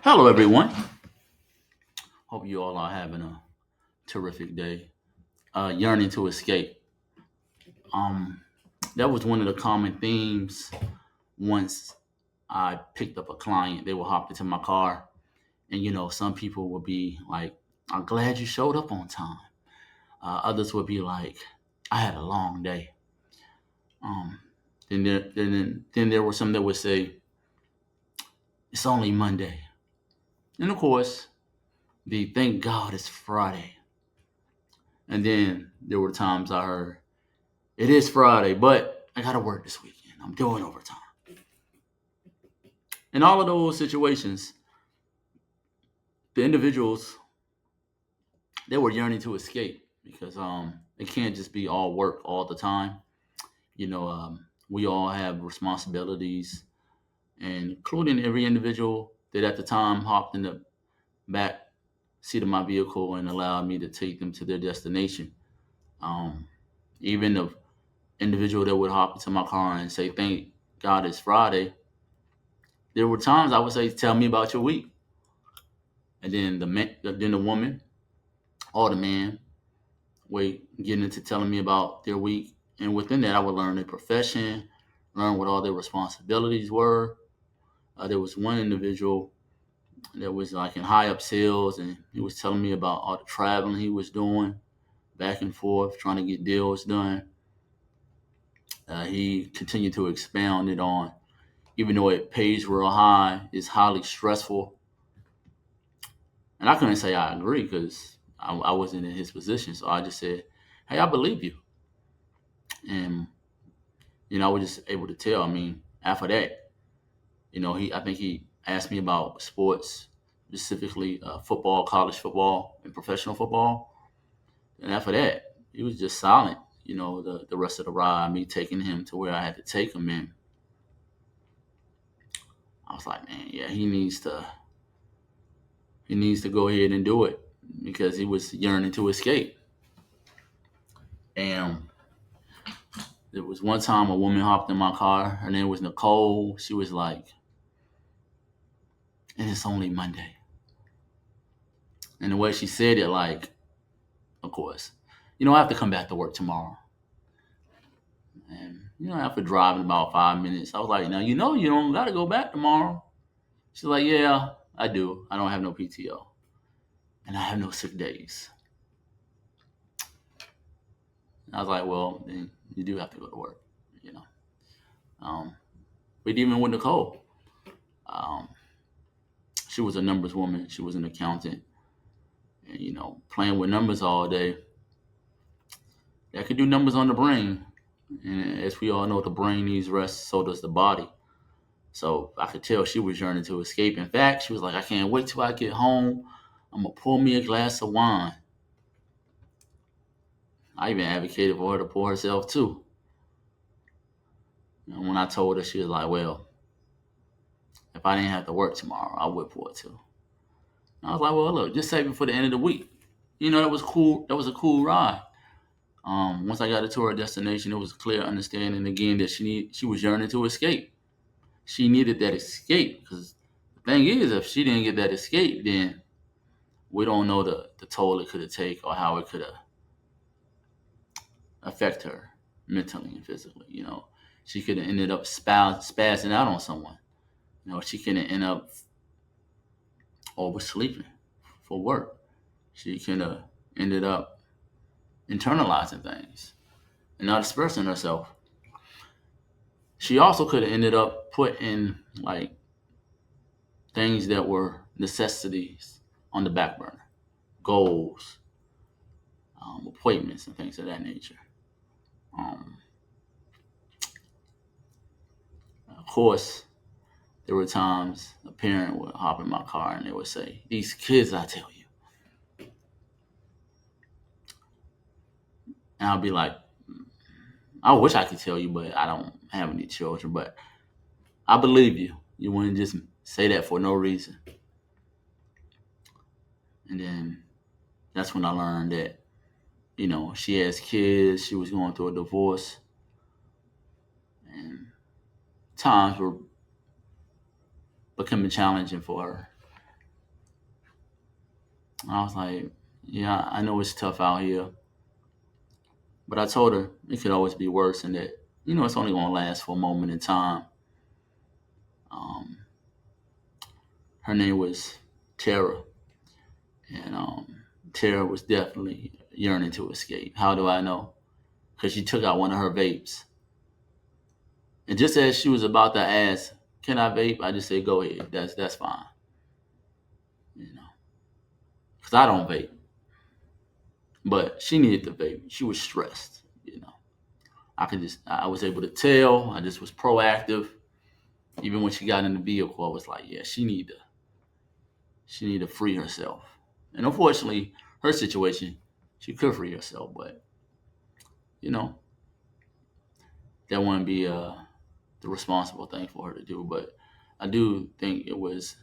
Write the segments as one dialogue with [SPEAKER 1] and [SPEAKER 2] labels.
[SPEAKER 1] Hello, everyone. Hope you all are having a terrific day. Yearning to escape. Um, that was one of the common themes. Once I picked up a client, they would hop into my car, and some people would be like, "I'm glad you showed up on time." Others would be like, "I had a long day." Um, then there were some that would say, "It's only Monday," and of course, the "Thank God it's Friday." And then there were times I heard, "It is Friday, but I got to work this weekend. I'm doing overtime." In all of those situations, the individuals, they were yearning to escape because it can't just be all work all the time. We all have responsibilities, and including every individual that at the time hopped in the back seat of my vehicle and allowed me to take them to their destination. Um, Even the individual that would hop into my car and say, "Thank God it's Friday," there were times I would say, "Tell me about your week." And then then the woman or the man would get into telling me about their week, and within that, I would learn their profession, learn what all their responsibilities were. There was one individual that was like in high up sales, and he was telling me about all the traveling he was doing back and forth, trying to get deals done. He continued to expound it on, even though it pays real high, it's highly stressful. And I couldn't say I agree because I wasn't in his position. So I just said, "Hey, I believe you." And, I was just able to tell. I mean, after that, I think he asked me about sports, specifically football, college football, and professional football. And after that, he was just silent, the rest of the ride, me taking him to where I had to take him in. I was like, man, yeah, he needs to go ahead and do it because he was yearning to escape. And there was one time a woman hopped in my car. Her name was Nicole. She was like, "And it's only Monday." And the way she said it, like, of course, I have to come back to work tomorrow. And, after driving about 5 minutes, I was like, "Now, you don't got to go back tomorrow." She's like, "Yeah, I do. I don't have no PTO. And I have no sick days." And I was like, "Well, then you do have to go to work, you know." Um, but even with Nicole, um, she was a numbers woman. She was an accountant. And, playing with numbers all day, that could do numbers on the brain. And as we all know, the brain needs rest, so does the body. So I could tell she was yearning to escape. In fact, she was like, "I can't wait till I get home. I'm going to pour me a glass of wine." I even advocated for her to pour herself too. And when I told her, she was like, "Well, if I didn't have to work tomorrow, I would pour it too." And I was like, "Well, look, just save it for the end of the week." That was cool. That was a cool ride. Once I got her to her destination, it was a clear understanding again that she was yearning to escape. She needed that escape because the thing is, if she didn't get that escape, then we don't know the toll it could have taken or how it could have affect her mentally and physically. She could have ended up spazzing out on someone. She could have ended up oversleeping for work. She could have ended up internalizing things and not expressing herself. She also could have ended up putting like things that were necessities on the back burner, goals, appointments, and things of that nature. Um, of course, there were times a parent would hop in my car and they would say, "These kids, I tell you." And I'll be like, "I wish I could tell you, but I don't have any children. But I believe you. You wouldn't just say that for no reason." And then that's when I learned that, she has kids, she was going through a divorce, and times were becoming challenging for her. I was like, yeah, I know it's tough out here, but I told her it could always be worse, and that it's only gonna last for a moment in time. Um, Her name was Tara, and Tara was definitely yearning to escape. How do I know? Because she took out one of her vapes, and just as she was about to ask, "Can I vape?" I just said, "Go ahead. That's fine." You know, because I don't vape, but she needed the vape. She was stressed. I was able to tell. I just was proactive. Even when she got in the vehicle, I was like, "Yeah, she need to free herself." And unfortunately, her situation, she could free herself, but you know that wouldn't be the responsible thing for her to do. But I do think it was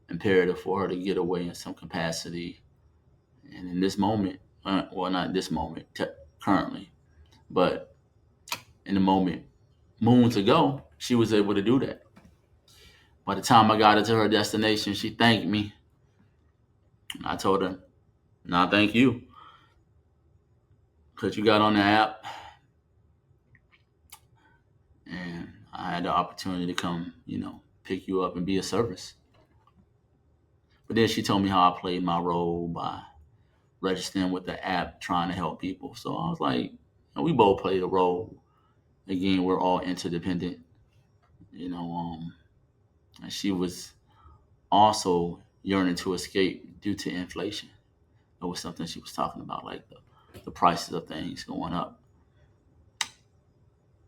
[SPEAKER 1] imperative for her to get away in some capacity. And in this moment, well, not this moment currently, but in the moment moons ago, she was able to do that. By the time I got her to her destination, she thanked me. I told her, "Nah, thank you, because you got on the app, and I had the opportunity to come, pick you up and be of service." But then she told me how I played my role by registering with the app, trying to help people. So I was like, we both played a role. Again, we're all interdependent, you know. And she was also yearning to escape due to inflation. It was something she was talking about, like the prices of things going up.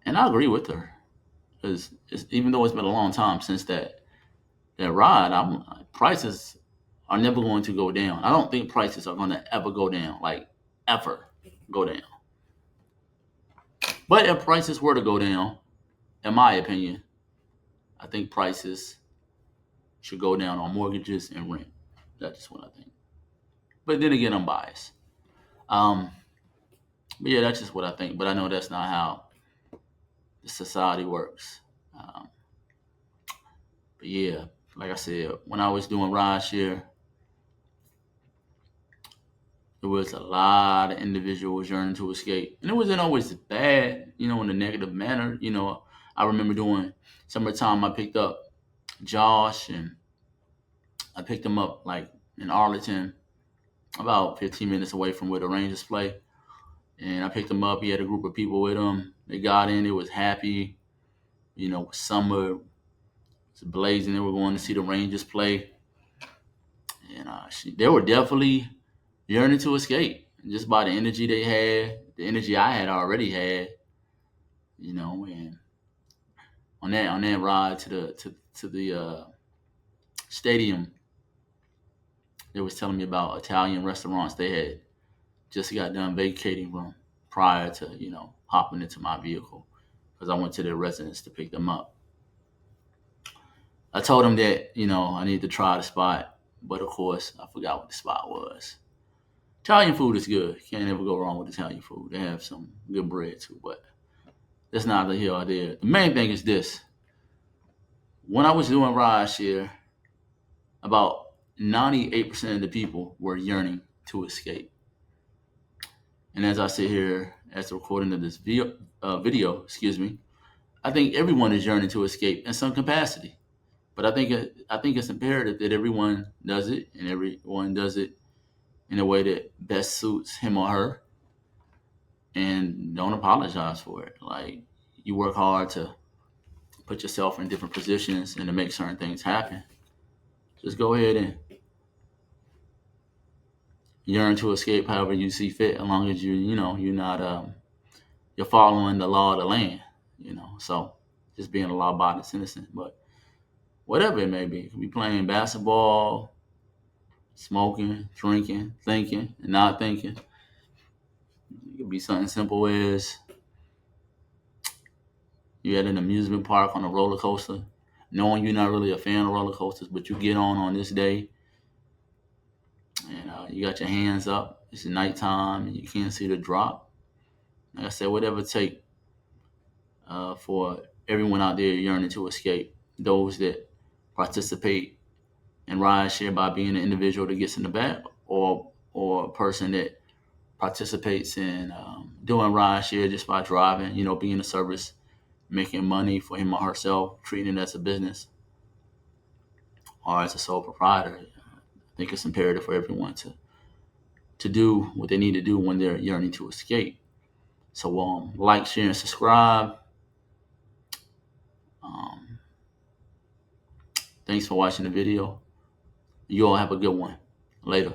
[SPEAKER 1] And I agree with her because even though it's been a long time since that ride, prices are never going to go down. I don't think prices are going to ever go down, like ever go down. But if prices were to go down, in my opinion, I think prices should go down on mortgages and rent. That's just what I think. But then again, I'm biased. Um, but yeah, that's just what I think. But I know that's not how the society works. Um, but yeah, like I said, when I was doing rideshare, there was a lot of individuals yearning to escape, and it wasn't always bad, in a negative manner. I remember doing summertime. I picked up Josh, and I picked him up like in Arlington, about 15 minutes away from where the Rangers play. And I picked him up. He had a group of people with him. They got in. It was happy. Summer was blazing. They were going to see the Rangers play, and they were definitely yearning to escape. Just by the energy they had, the energy I had already had, and on that ride to the stadium, they was telling me about Italian restaurants they had just got done vacating from prior to hopping into my vehicle because I went to their residence to pick them up. I told them that I need to try the spot, but of course I forgot what the spot was. Italian food is good. Can't ever go wrong with Italian food. They have some good bread too, but that's not the here or there. The main thing is this: when I was doing rideshare, about 98% of the people were yearning to escape. And as I sit here as the recording of this video, excuse me, I think everyone is yearning to escape in some capacity. But I think it's imperative that everyone does it, and everyone does it in a way that best suits him or her, and don't apologize for it. Like, you work hard to put yourself in different positions and to make certain things happen. Just go ahead and yearn to escape however you see fit, as long as you're not you're following the law of the land. So just being a law-abiding citizen. But whatever it may be, it could be playing basketball, smoking, drinking, thinking, and not thinking. It could be something simple as you're at an amusement park on a roller coaster, knowing you're not really a fan of roller coasters, but you get on this day, and you got your hands up. It's nighttime, and you can't see the drop. Like I said, whatever it take for everyone out there yearning to escape. Those that participate in rideshare by being an individual that gets in the back, or a person that participates in doing rideshare just by driving, being a service, making money for him or herself, treating it as a business or as a sole proprietor. I think it's imperative for everyone to do what they need to do when they're yearning to escape. So like, share, and subscribe. Um, Thanks for watching the video. You all have a good one. Later.